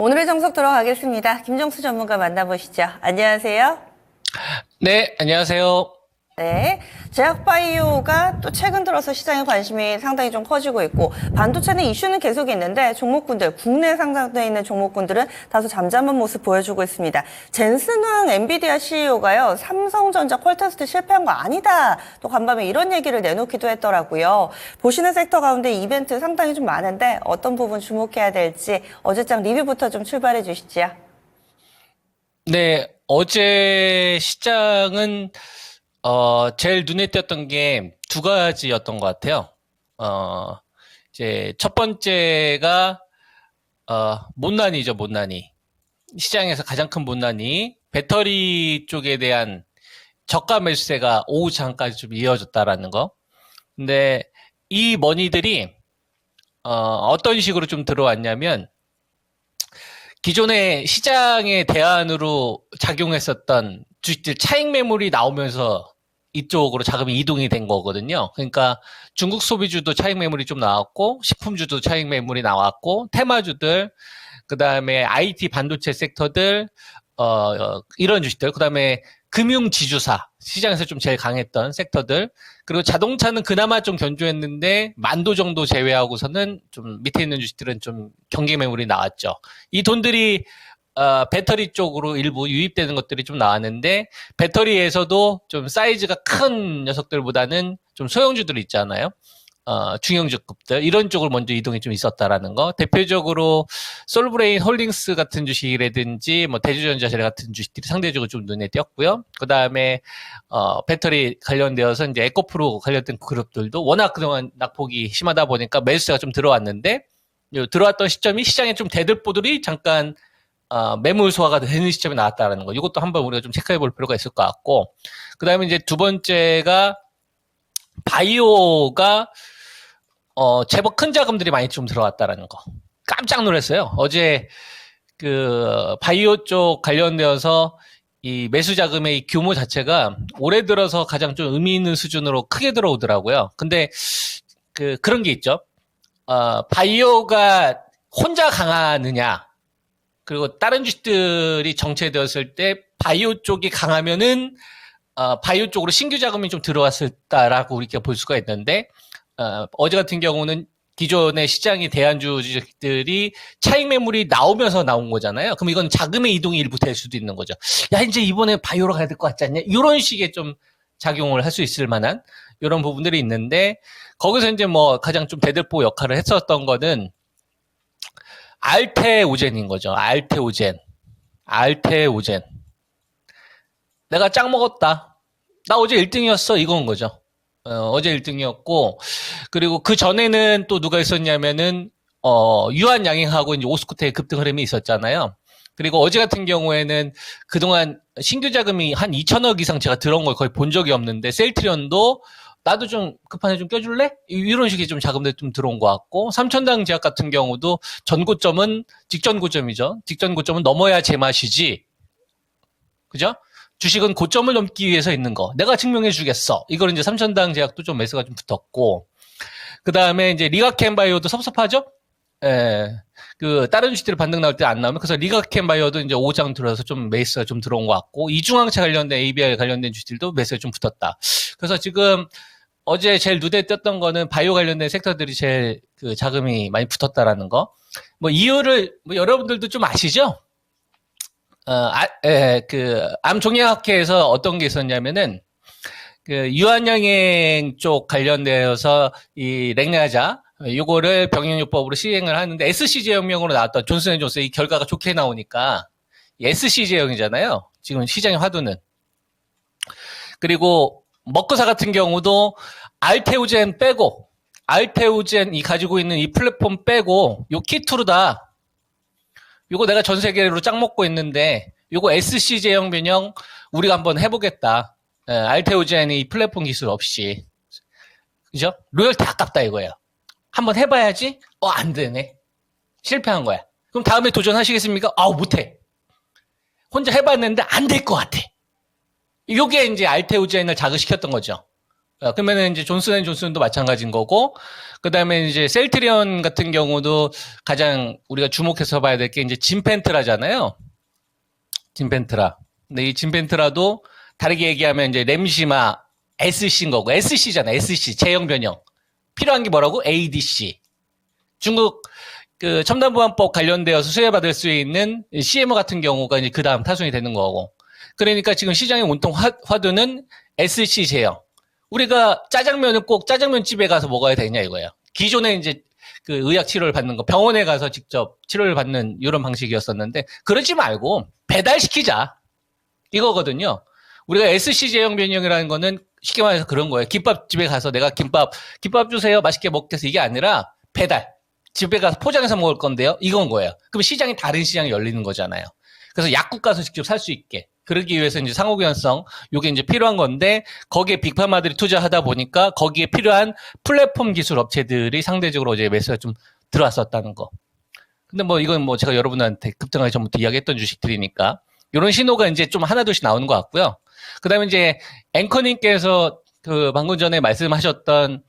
오늘의 정석 들어가겠습니다. 김정수 전문가 만나보시죠. 안녕하세요. 네, 안녕하세요. 네. 제약바이오가 또 최근 들어서 시장에 관심이 상당히 좀 커지고 있고, 반도체는 이슈는 계속 있는데 종목군들, 국내에 상장되어 있는 종목군들은 다소 잠잠한 모습 보여주고 있습니다. 젠슨왕 엔비디아 CEO가요, 삼성전자 퀄테스트 실패한 거 아니다. 또 간밤에 이런 얘기를 내놓기도 했더라고요. 보시는 섹터 가운데 이벤트 상당히 좀 많은데 어떤 부분 주목해야 될지 어제장 리뷰부터 좀 출발해 주시죠. 네, 어제 시장은 제일 눈에 띄었던 게 두 가지였던 것 같아요. 이제 첫 번째가 못난이죠, 못난이. 시장에서 가장 큰 못난이. 배터리 쪽에 대한 저가 매수세가 오후 장까지 좀 이어졌다라는 거. 근데 이 머니들이 어떤 식으로 좀 들어왔냐면 기존의 시장의 대안으로 작용했었던 주식들 차익 매물이 나오면서 이쪽으로 자금이 이동이 된 거거든요. 그러니까 중국 소비주도 차익 매물이 좀 나왔고, 식품주도 차익 매물이 나왔고, 테마주들, 그 다음에 IT 반도체 섹터들, 이런 주식들, 그 다음에 금융 지주사, 시장에서 좀 제일 강했던 섹터들, 그리고 자동차는 그나마 좀 견조했는데, 만도 정도 제외하고서는 좀 밑에 있는 주식들은 좀 경기 매물이 나왔죠. 이 돈들이 배터리 쪽으로 일부 유입되는 것들이 좀 나왔는데, 배터리에서도 좀 사이즈가 큰 녀석들보다는 좀 소형주들 있잖아요. 중형주급들 이런 쪽으로 먼저 이동이 좀 있었다라는 거. 대표적으로 솔브레인 홀딩스 같은 주식이라든지 뭐 대주전자재 같은 주식들이 상대적으로 좀 눈에 띄었고요. 그 다음에 배터리 관련되어서 이제 에코프로 관련된 그룹들도 워낙 그동안 낙폭이 심하다 보니까 매수세가 좀 들어왔는데, 들어왔던 시점이 시장에 좀 대들보들이 잠깐 매물 소화가 되는 시점이 나왔다라는 거. 이것도 한번 우리가 좀 체크해 볼 필요가 있을 것 같고, 그 다음에 이제 두 번째가 바이오가 제법 큰 자금들이 많이 좀 들어왔다라는 거. 깜짝 놀랐어요. 어제 그 바이오 쪽 관련되어서 이 매수 자금의 이 규모 자체가 올해 들어서 가장 좀 의미 있는 수준으로 크게 들어오더라고요. 근데 그런 게 있죠. 바이오가 혼자 강하느냐, 그리고 다른 주식들이 정체되었을 때 바이오 쪽이 강하면은 바이오 쪽으로 신규 자금이 좀 들어왔을까라고 우리가 볼 수가 있는데, 어제 같은 경우는 기존의 시장의 대안주 주식들이 차익 매물이 나오면서 나온 거잖아요. 그럼 이건 자금의 이동이 일부 될 수도 있는 거죠. 야, 이제 이번에 바이오로 가야 될 것 같지 않냐? 이런 식의 좀 작용을 할 수 있을 만한 이런 부분들이 있는데, 거기서 이제 뭐 가장 좀 대들보 역할을 했었던 거는 알테오젠인 거죠. 알테오젠. 내가 짱 먹었다. 나 어제 1등이었어. 이건 거죠. 어제 1등이었고, 그리고 그 전에는 또 누가 있었냐면은, 유한양행하고 이제 오스쿠테의 급등 흐름이 있었잖아요. 그리고 어제 같은 경우에는 그동안 신규 자금이 한 2천억 이상 제가 들어온 걸 거의 본 적이 없는데, 셀트리온도 나도 좀 급한에 좀 껴줄래? 이런 식의 좀 자금들 좀 들어온 것 같고, 삼천당 제약 같은 경우도 전 고점은 직전 고점이죠. 직전 고점은 넘어야 제맛이지. 그죠? 주식은 고점을 넘기 위해서 있는 거. 내가 증명해 주겠어. 이걸 이제 삼천당 제약도 좀 매수가 좀 붙었고, 그 다음에 이제 리가켄바이오도 섭섭하죠? 예. 다른 주식들이 반등 나올 때 안 나오면, 그래서 리가켄바이오도 이제 5장 들어서 좀 매수가 좀 들어온 것 같고, 이중항체 관련된 ABI 관련된 주식들도 매수가 좀 붙었다. 그래서 지금 어제 제일 눈에 띄었던 거는 바이오 관련된 섹터들이 제일 자금이 많이 붙었다라는 거. 뭐 이유를 뭐 여러분들도 좀 아시죠? 암종양학회에서 어떤 게 있었냐면은, 유한양행 쪽 관련되어서 이 렉나자, 요거를 병행요법으로 시행을 하는데, SC제형명으로 나왔던 존슨앤존스 이 결과가 좋게 나오니까, SC제형이잖아요. 지금 시장의 화두는. 그리고, 먹거사 같은 경우도, 알테오젠 빼고, 알테오젠이 가지고 있는 이 플랫폼 빼고, 요 키투르다. 요거 내가 전 세계로 짱 먹고 있는데, 요거 SC 제형 변형 우리가 한번 해보겠다. 알테오젠이 이 플랫폼 기술 없이. 그죠? 로열티 아깝다 이거예요. 한번 해봐야지? 안 되네. 실패한 거야. 그럼 다음에 도전하시겠습니까? 못해. 혼자 해봤는데 안 될 것 같아. 요게 이제 알테오젠을 자극시켰던 거죠. 그러면은 이제 존슨앤존슨도 마찬가지인 거고, 그 다음에 이제 셀트리온 같은 경우도 가장 우리가 주목해서 봐야 될 게 이제 진펜트라잖아요. 진펜트라. 근데 이 진펜트라도 다르게 얘기하면 이제 램시마 SC인 거고, SC잖아. SC 제형 변형. 필요한 게 뭐라고? ADC. 중국 그 첨단보안법 관련되어서 수혜받을 수 있는 CMO 같은 경우가 이제 그 다음 타순이 되는 거고. 그러니까 지금 시장의 온통 화두는 SC 제형. 우리가 짜장면을 꼭 짜장면집에 가서 먹어야 되냐 이거예요. 기존에 이제 그 의학 치료를 받는 거, 병원에 가서 직접 치료를 받는 이런 방식이었었는데, 그러지 말고 배달시키자. 이거거든요. 우리가 SC 제형 변형이라는 거는 쉽게 말해서 그런 거예요. 김밥집에 가서 내가 김밥 주세요. 맛있게 먹겠어. 이게 아니라 배달. 집에 가서 포장해서 먹을 건데요. 이건 거예요. 그럼 시장이 다른 시장이 열리는 거잖아요. 그래서 약국 가서 직접 살 수 있게. 그러기 위해서 이제 상호교환성, 요게 이제 필요한 건데, 거기에 빅파마들이 투자하다 보니까 거기에 필요한 플랫폼 기술 업체들이 상대적으로 이제 매수가 좀 들어왔었다는 거. 근데 뭐 이건 뭐 제가 여러분한테 급등하기 전부터 이야기했던 주식들이니까, 이런 신호가 이제 좀 하나둘씩 나오는 것 같고요. 그 다음에 이제 앵커님께서 그 방금 전에 말씀하셨던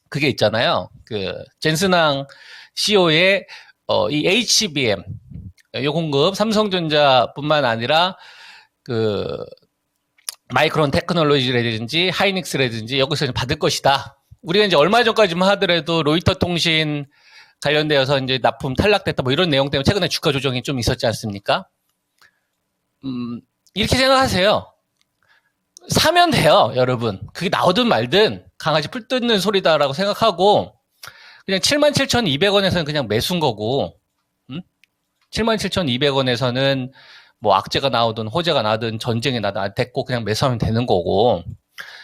그게 있잖아요. 그 젠슨항 CEO의 이 HBM, 요 공급, 삼성전자뿐만 아니라 그 마이크론 테크놀로지라든지 하이닉스라든지 여기서 받을 것이다. 우리가 이제 얼마 전까지만 하더라도 로이터 통신 관련되어서 이제 납품 탈락됐다 뭐 이런 내용 때문에 최근에 주가 조정이 좀 있었지 않습니까? 이렇게 생각하세요. 사면 돼요, 여러분. 그게 나오든 말든 강아지 풀 뜯는 소리다라고 생각하고 그냥 77,200원에서는 그냥 매수인 거고, 77,200원에서는 뭐 악재가 나오든 호재가 나든 전쟁이 나든 됐고 그냥 매수하면 되는 거고,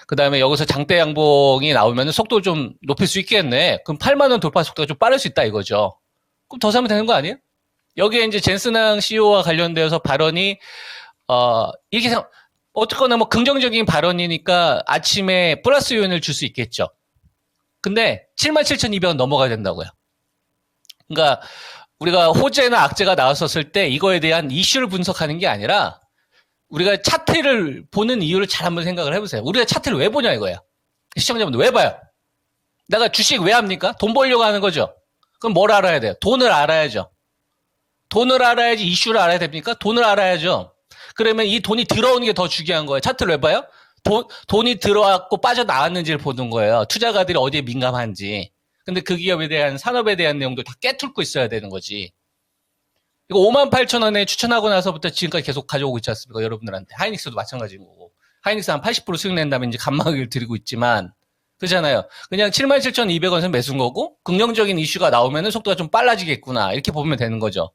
그 다음에 여기서 장대 양봉이 나오면 속도 좀 높일 수 있겠네. 그럼 8만원 돌파 속도가 좀 빠를 수 있다 이거죠. 그럼 더 사면 되는 거 아니에요? 여기에 이제 젠슨항 CEO와 관련되어서 발언이 이렇게 어쨌거나 뭐 긍정적인 발언이니까 아침에 플러스 요인을 줄 수 있겠죠. 근데 77,200원 넘어가야 된다고요. 그러니까 우리가 호재나 악재가 나왔었을 때 이거에 대한 이슈를 분석하는 게 아니라 우리가 차트를 보는 이유를 잘 한번 생각을 해보세요. 우리가 차트를 왜 보냐 이거예요. 시청자분들 왜 봐요? 내가 주식 왜 합니까? 돈 벌려고 하는 거죠. 그럼 뭘 알아야 돼요? 돈을 알아야죠. 돈을 알아야지 이슈를 알아야 됩니까? 돈을 알아야죠. 그러면 이 돈이 들어오는 게 더 중요한 거예요. 차트를 왜 봐요? 돈이 들어왔고 빠져나왔는지를 보는 거예요. 투자가들이 어디에 민감한지. 근데 그 기업에 대한 산업에 대한 내용도 다 깨뚫고 있어야 되는 거지. 이거 58,000원에 추천하고 나서부터 지금까지 계속 가져오고 있지 않습니까? 여러분들한테. 하이닉스도 마찬가지인 거고. 하이닉스 한 80% 수익 낸다면 이제 감막을 드리고 있지만, 그렇잖아요. 그냥 77,200원에서 매수인 거고, 긍정적인 이슈가 나오면은 속도가 좀 빨라지겠구나. 이렇게 보면 되는 거죠.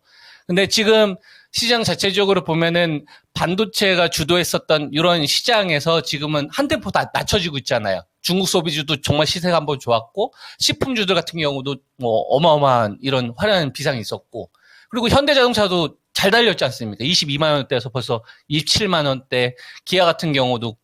근데 지금 시장 자체적으로 보면은 반도체가 주도했었던 이런 시장에서 지금은 한 템포 다 낮춰지고 있잖아요. 중국 소비주도 정말 시세가 한번 좋았고, 식품주들 같은 경우도 뭐 어마어마한 이런 화려한 비상이 있었고, 그리고 현대자동차도 잘 달렸지 않습니까? 22만 원대에서 벌써 27만 원대, 기아 같은 경우도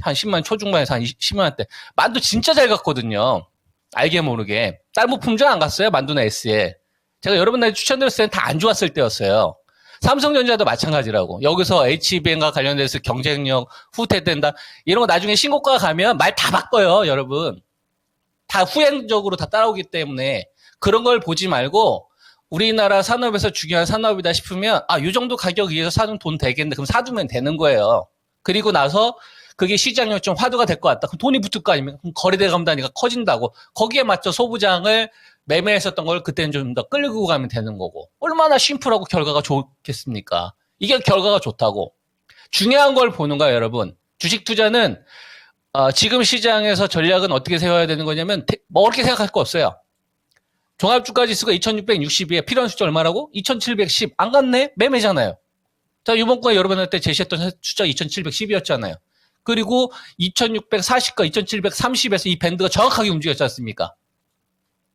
한 10만 원 초중반에서 한 10만 원대. 만두 진짜 잘 갔거든요. 알게 모르게. 다른 뭐 품종 안 갔어요? 만두나 S에. 제가 여러분들한테 추천드렸을 때는 다 안 좋았을 때였어요. 삼성전자도 마찬가지라고. 여기서 HBM과 관련돼서 경쟁력 후퇴된다. 이런 거 나중에 신고가 가면 말 다 바꿔요, 여러분. 다 후행적으로 다 따라오기 때문에 그런 걸 보지 말고 우리나라 산업에서 중요한 산업이다 싶으면 이 정도 가격 위에서 사면 돈 되겠는데 그럼 사두면 되는 거예요. 그리고 나서 그게 시장에 좀 화두가 될 것 같다. 그럼 돈이 붙을 거 아닙니까? 그럼 거래대 감단위가 커진다고. 거기에 맞춰 소부장을 매매했었던 걸 그때는 좀 더 끌고 가면 되는 거고. 얼마나 심플하고 결과가 좋겠습니까? 이게 결과가 좋다고. 중요한 걸 보는 거예요, 여러분. 주식 투자는 지금 시장에서 전략은 어떻게 세워야 되는 거냐면 뭐 그렇게 생각할 거 없어요. 종합주가지수가 2662에 필요한 숫자 얼마라고? 2710. 안 갔네? 매매잖아요. 자, 이번 거에 여러분한테 제시했던 숫자가 2710이었잖아요. 그리고 2640과 2730에서 이 밴드가 정확하게 움직였지 않습니까?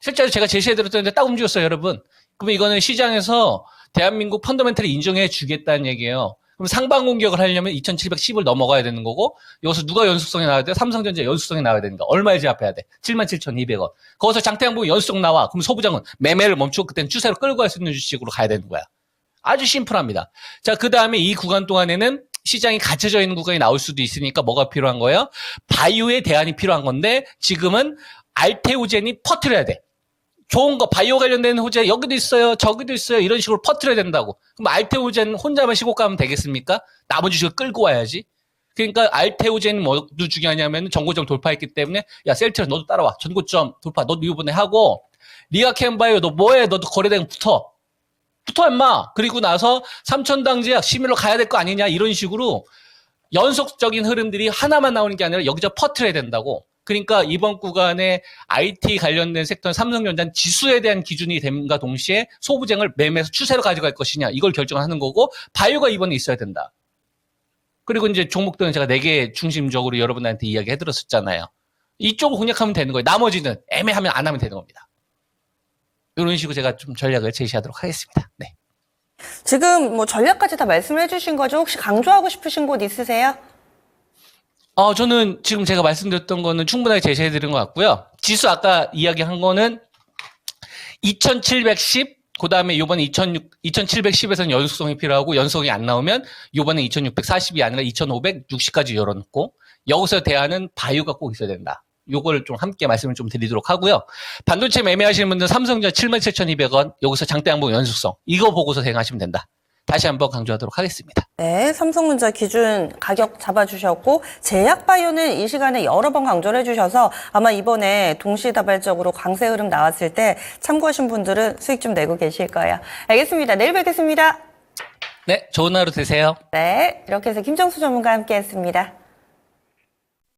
실제로 제가 제시해드렸던데 딱 움직였어요, 여러분. 그러면 이거는 시장에서 대한민국 펀더멘털을 인정해 주겠다는 얘기예요. 그럼 상방 공격을 하려면 2710을 넘어가야 되는 거고, 여기서 누가 연속성이 나와야 돼? 삼성전자 연속성이 나와야 되는 거. 얼마에 제압해야 돼? 77,200원. 거기서 장태양봉이 연속성 나와. 그럼 소부장은 매매를 멈추고 그때는 추세로 끌고 갈 수 있는 주식으로 가야 되는 거야. 아주 심플합니다. 자, 그 다음에 이 구간 동안에는 시장이 갇혀져 있는 구간이 나올 수도 있으니까 뭐가 필요한 거예요? 바이오의 대안이 필요한 건데 지금은 알테오젠이 퍼뜨려야 돼. 좋은 거 바이오 관련된 호재 여기도 있어요. 저기도 있어요. 이런 식으로 퍼뜨려야 된다고. 그럼 알테오젠 혼자만 시고 가면 되겠습니까? 나머지 주식을 끌고 와야지. 그러니까 알테오젠이 뭐도 중요하냐면 전고점 돌파했기 때문에 야 셀트리온 너도 따라와. 전고점 돌파 너도 이번에 하고 리아켐바이오 너 뭐해? 너도 거래대행 붙어 임마. 그리고 나서 삼천당제약 심의로 가야 될 거 아니냐 이런 식으로 연속적인 흐름들이 하나만 나오는 게 아니라 여기저기 퍼뜨려야 된다고. 그러니까 이번 구간에 IT 관련된 섹터는 삼성전자는 지수에 대한 기준이 됨과 동시에 소부쟁을 매매해서 추세로 가져갈 것이냐 이걸 결정하는 거고 바이오가 이번에 있어야 된다. 그리고 이제 종목들은 제가 4개 중심적으로 여러분한테 이야기 해드렸었잖아요. 이쪽을 공략하면 되는 거예요. 나머지는 애매하면 안 하면 되는 겁니다. 이런 식으로 제가 좀 전략을 제시하도록 하겠습니다. 네. 지금 뭐 전략까지 다 말씀을 해주신 거죠? 혹시 강조하고 싶으신 곳 있으세요? 저는 지금 제가 말씀드렸던 거는 충분하게 제시해드린 것 같고요. 지수 아까 이야기한 거는 2710, 그 다음에 요번에 2710에서는 연속성이 필요하고 연속이 안 나오면 요번에 2640이 아니라 2560까지 열어놓고 여기서 대안은 바이오가 꼭 있어야 된다. 요거를 좀 함께 말씀을 좀 드리도록 하고요. 반도체 매매하시는 분들은 삼성전자 77,200원 여기서 장대 양봉 연속성 이거 보고서 대응하시면 된다. 다시 한번 강조하도록 하겠습니다. 네, 삼성전자 기준 가격 잡아주셨고 제약바이오는 이 시간에 여러 번 강조를 해주셔서 아마 이번에 동시다발적으로 강세 흐름 나왔을 때 참고하신 분들은 수익 좀 내고 계실 거예요. 알겠습니다. 내일 뵙겠습니다. 네, 좋은 하루 되세요. 네, 이렇게 해서 김정수 전문가와 함께했습니다.